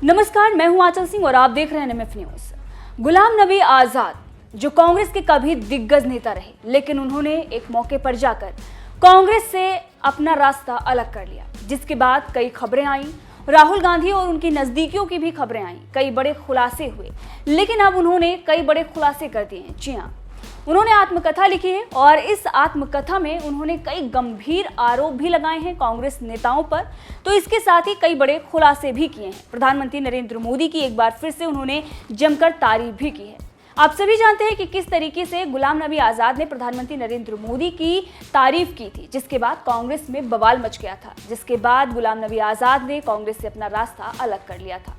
नमस्कार, मैं हूं आंचल सिंह और आप देख रहे हैं NMF न्यूज। गुलाम नबी आजाद जो कांग्रेस के कभी दिग्गज नेता रहे, लेकिन उन्होंने एक मौके पर जाकर कांग्रेस से अपना रास्ता अलग कर लिया, जिसके बाद कई खबरें आई, राहुल गांधी और उनकी नजदीकियों की भी खबरें आई, कई बड़े खुलासे हुए, लेकिन अब उन्होंने कई बड़े खुलासे कर दिए हैं। जी हाँ, उन्होंने आत्मकथा लिखी है और इस आत्मकथा में उन्होंने कई गंभीर आरोप भी लगाए हैं कांग्रेस नेताओं पर, तो इसके साथ ही कई बड़े खुलासे भी किए हैं। प्रधानमंत्री नरेंद्र मोदी की एक बार फिर से उन्होंने जमकर तारीफ भी की है। आप सभी जानते हैं कि किस तरीके से गुलाम नबी आजाद ने प्रधानमंत्री नरेंद्र मोदी की तारीफ की थी, जिसके बाद कांग्रेस में बवाल मच गया था, जिसके बाद गुलाम नबी आजाद ने कांग्रेस से अपना रास्ता अलग कर लिया था।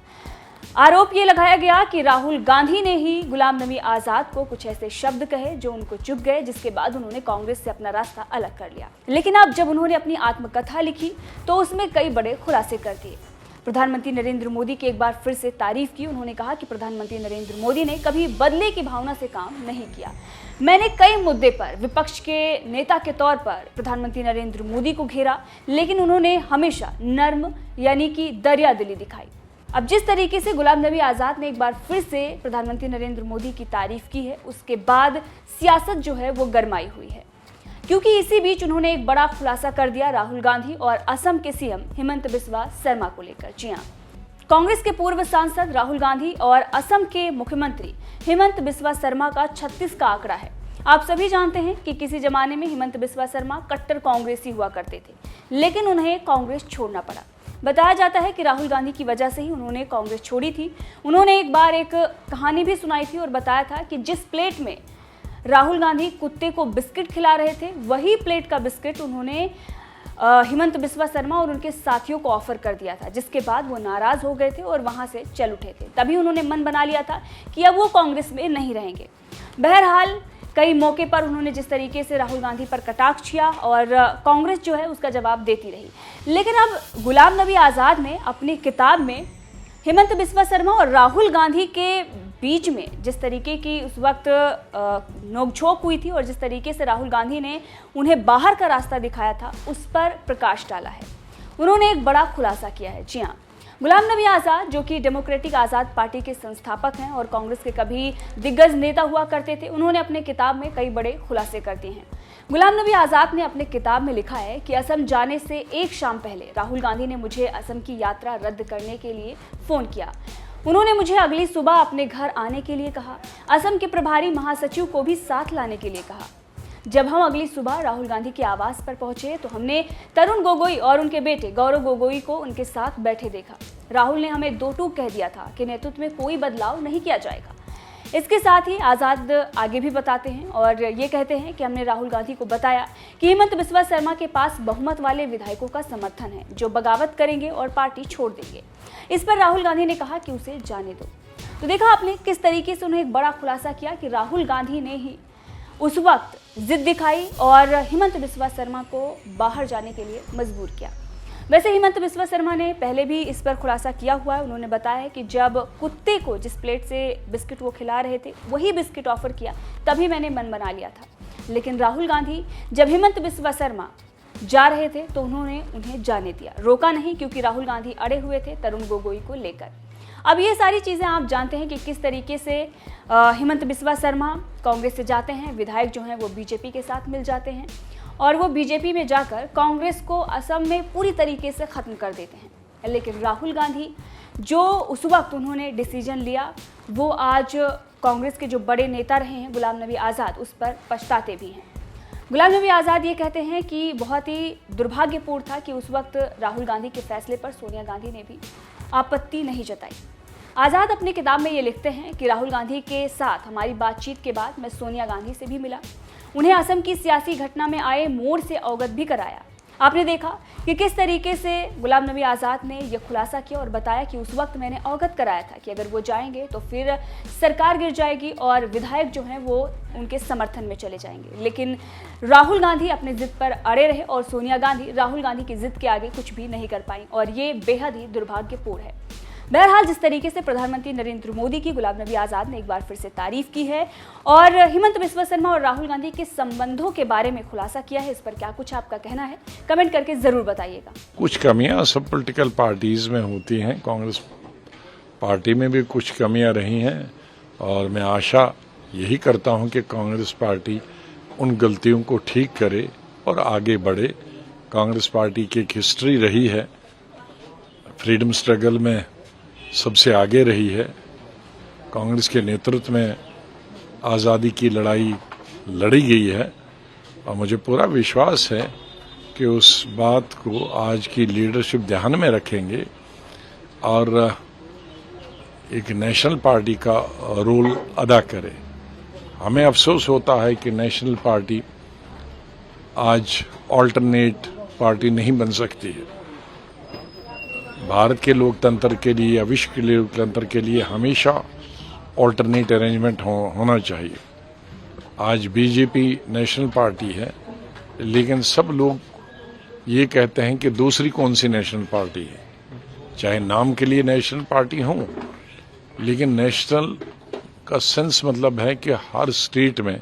आरोप ये लगाया गया कि राहुल गांधी ने ही गुलाम नबी आजाद को कुछ ऐसे शब्द कहे जो उनको चुभ गए, जिसके बाद उन्होंने कांग्रेस से अपना रास्ता अलग कर लिया। लेकिन अब जब उन्होंने अपनी आत्मकथा लिखी तो उसमें कई बड़े खुलासे कर दिए। प्रधानमंत्री नरेंद्र मोदी की एक बार फिर से तारीफ की। उन्होंने कहा कि प्रधानमंत्री नरेंद्र मोदी ने कभी बदले की भावना से काम नहीं किया। मैंने कई मुद्दे पर विपक्ष के नेता के तौर पर प्रधानमंत्री नरेंद्र मोदी को घेरा, लेकिन उन्होंने हमेशा नर्म यानी कि दरिया दिली दिखाई। अब जिस तरीके से गुलाम नबी आजाद ने एक बार फिर से प्रधानमंत्री नरेंद्र मोदी की तारीफ की है, उसके बाद सियासत जो है वो गरमाई हुई है, क्योंकि इसी बीच उन्होंने एक बड़ा खुलासा कर दिया राहुल गांधी और असम के सीएम हिमंत बिस्वा शर्मा को लेकर। जी हाँ, कांग्रेस के पूर्व सांसद राहुल गांधी और असम के मुख्यमंत्री हिमंत बिस्वा शर्मा का 36 का आंकड़ा है। आप सभी जानते हैं कि किसी जमाने में हिमंत बिस्वा शर्मा कट्टर कांग्रेसी हुआ करते थे, लेकिन उन्हें कांग्रेस छोड़ना पड़ा। बताया जाता है कि राहुल गांधी की वजह से ही उन्होंने कांग्रेस छोड़ी थी। उन्होंने एक बार एक कहानी भी सुनाई थी और बताया था कि जिस प्लेट में राहुल गांधी कुत्ते को बिस्किट खिला रहे थे, वही प्लेट का बिस्किट उन्होंने हिमंत बिस्वा शर्मा और उनके साथियों को ऑफर कर दिया था, जिसके बाद वो नाराज हो गए थे और वहां से चल उठे थे। तभी उन्होंने मन बना लिया था कि अब वो कांग्रेस में नहीं रहेंगे। बहरहाल कई मौके पर उन्होंने जिस तरीके से राहुल गांधी पर कटाक्ष किया और कांग्रेस जो है उसका जवाब देती रही, लेकिन अब गुलाम नबी आजाद ने अपनी किताब में हिमंत बिस्वा शर्मा और राहुल गांधी के बीच में जिस तरीके की उस वक्त नोकझोंक हुई थी और जिस तरीके से राहुल गांधी ने उन्हें बाहर का रास्ता दिखाया था, उस पर प्रकाश डाला है। उन्होंने एक बड़ा खुलासा किया है। जी हाँ, गुलाम नबी आजाद जो कि डेमोक्रेटिक आज़ाद पार्टी के संस्थापक हैं और कांग्रेस के कभी दिग्गज नेता हुआ करते थे, उन्होंने अपने किताब में कई बड़े खुलासे कर दिए हैं। गुलाम नबी आजाद ने अपने किताब में लिखा है कि असम जाने से एक शाम पहले राहुल गांधी ने मुझे असम की यात्रा रद्द करने के लिए फ़ोन किया। उन्होंने मुझे अगली सुबह अपने घर आने के लिए कहा। असम के प्रभारी महासचिव को भी साथ लाने के लिए कहा। जब हम अगली सुबह राहुल गांधी के आवास पर पहुंचे तो हमने तरुण गोगोई और उनके बेटे गौरव गोगोई को उनके साथ बैठे देखा। राहुल ने हमें दो टूक कह दिया था कि नेतृत्व में कोई बदलाव नहीं किया जाएगा। इसके साथ ही आज़ाद आगे भी बताते हैं और ये कहते हैं कि हमने राहुल गांधी को बताया कि हिमंत बिस्वा शर्मा के पास बहुमत वाले विधायकों का समर्थन है जो बगावत करेंगे और पार्टी छोड़ देंगे। इस पर राहुल गांधी ने कहा कि उसे जाने दो। तो देखा आपने किस तरीके से उन्हें एक बड़ा खुलासा किया कि राहुल गांधी ने ही उस वक्त जिद दिखाई और हिमंत बिस्वा शर्मा को बाहर जाने के लिए मजबूर किया। वैसे हिमंत बिस्वा शर्मा ने पहले भी इस पर खुलासा किया हुआ है। उन्होंने बताया है कि जब कुत्ते को जिस प्लेट से बिस्किट वो खिला रहे थे वही बिस्किट ऑफर किया, तभी मैंने मन बना लिया था। लेकिन राहुल गांधी जब हिमंत बिस्वा शर्मा जा रहे थे तो उन्होंने उन्हें जाने दिया, रोका नहीं, क्योंकि राहुल गांधी अड़े हुए थे तरुण गोगोई को लेकर। अब ये सारी चीज़ें आप जानते हैं कि किस तरीके से हिमंत बिस्वा शर्मा कांग्रेस से जाते हैं, विधायक जो हैं वो बीजेपी के साथ मिल जाते हैं और वो बीजेपी में जाकर कांग्रेस को असम में पूरी तरीके से ख़त्म कर देते हैं। लेकिन राहुल गांधी जो उस वक्त उन्होंने डिसीजन लिया, वो आज कांग्रेस के जो बड़े नेता रहे हैं गुलाम नबी आज़ाद, उस पर पछताते भी हैं। गुलाम नबी आज़ाद ये कहते हैं कि बहुत ही दुर्भाग्यपूर्ण था कि उस वक्त राहुल गांधी के फैसले पर सोनिया गांधी ने भी आपत्ति नहीं जताई। आज़ाद अपनी किताब में ये लिखते हैं कि राहुल गांधी के साथ हमारी बातचीत के बाद मैं सोनिया गांधी से भी मिला, उन्हें असम की सियासी घटना में आए मोड़ से अवगत भी कराया। आपने देखा कि किस तरीके से गुलाम नबी आज़ाद ने यह खुलासा किया और बताया कि उस वक्त मैंने अवगत कराया था कि अगर वो जाएंगे तो फिर सरकार गिर जाएगी और विधायक जो हैं वो उनके समर्थन में चले जाएंगे। लेकिन राहुल गांधी अपने जिद पर अड़े रहे और सोनिया गांधी राहुल गांधी की जिद के आगे कुछ भी नहीं कर पाई और ये बेहद ही दुर्भाग्यपूर्ण है। बहरहाल जिस तरीके से प्रधानमंत्री नरेंद्र मोदी की गुलाम नबी आज़ाद ने एक बार फिर से तारीफ की है और हिमंत बिस्वा शर्मा और राहुल गांधी के संबंधों के बारे में खुलासा किया है, इस पर क्या कुछ आपका कहना है कमेंट करके जरूर बताइएगा। कुछ कमियां सब पॉलिटिकल पार्टीज में होती हैं, कांग्रेस पार्टी में भी कुछ कमियां रही हैं और मैं आशा यही करता हूं कि कांग्रेस पार्टी उन गलतियों को ठीक करे और आगे बढ़े। कांग्रेस पार्टी की एक हिस्ट्री रही है, फ्रीडम स्ट्रगल में सबसे आगे रही है। कांग्रेस के नेतृत्व में आज़ादी की लड़ाई लड़ी गई है और मुझे पूरा विश्वास है कि उस बात को आज की लीडरशिप ध्यान में रखेंगे और एक नेशनल पार्टी का रोल अदा करे। हमें अफसोस होता है कि नेशनल पार्टी आज ऑल्टरनेट पार्टी नहीं बन सकती है। भारत के लोकतंत्र के लिए या विश्व के लोकतंत्र के लिए हमेशा ऑल्टरनेट अरेंजमेंट होना चाहिए। आज बीजेपी नेशनल पार्टी है, लेकिन सब लोग ये कहते हैं कि दूसरी कौन सी नेशनल पार्टी है। चाहे नाम के लिए नेशनल पार्टी हो, लेकिन नेशनल का सेंस मतलब है कि हर स्टेट में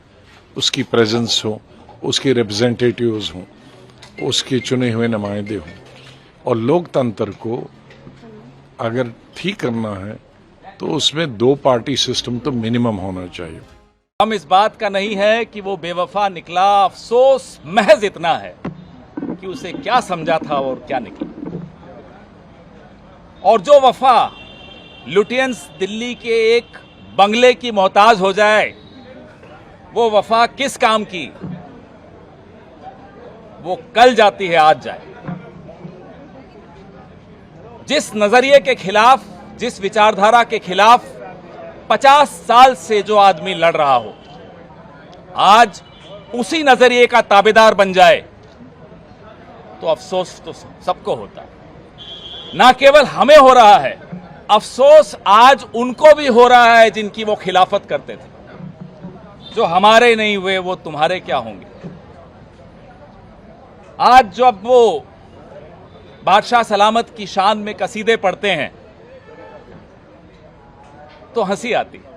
उसकी प्रेजेंस हो, उसके रिप्रेजेंटेटिव्स हों, उसके चुने हुए नुमाइंदे हों। और लोकतंत्र को अगर ठीक करना है तो उसमें दो पार्टी सिस्टम तो मिनिमम होना चाहिए। हम इस बात का नहीं है कि वो बेवफा निकला, अफसोस महज इतना है कि उसे क्या समझा था और क्या निकला। और जो वफा लुटियंस दिल्ली के एक बंगले की मोहताज हो जाए, वो वफा किस काम की? वो कल जाती है आज जाए। जिस नजरिए के खिलाफ, जिस विचारधारा के खिलाफ 50 साल से जो आदमी लड़ रहा हो, आज उसी नजरिए का ताबेदार बन जाए तो अफसोस तो सबको होता है। ना केवल हमें हो रहा है, अफसोस आज उनको भी हो रहा है जिनकी वो खिलाफत करते थे। जो हमारे नहीं हुए वो तुम्हारे क्या होंगे। आज जब वो बादशाह सलामत की शान में कसीदे पढ़ते हैं तो हंसी आती है।